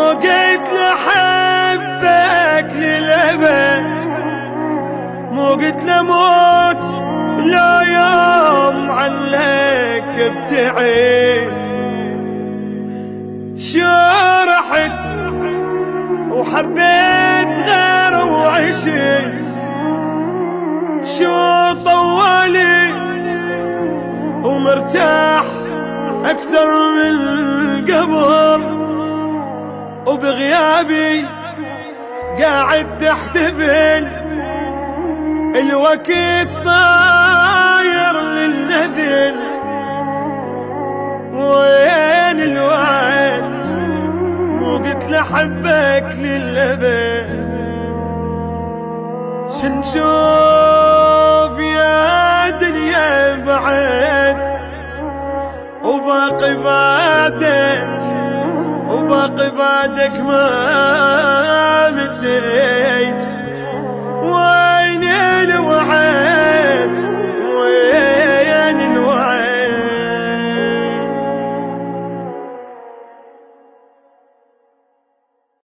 قلت لحبك للأبد، مو قلت لموت لا يوم عنك ابتعد. شرحت وحبيت غير وعشت، شو طولت ومرتاح أكثر من قبل، وبغيابي قاعد تحتفل. الوقت صاير للنذل، وين الوعد؟ مو قلت لحبك للأبد. شنشوف يا دنيا بعد، وباقي بعدك ما متيت.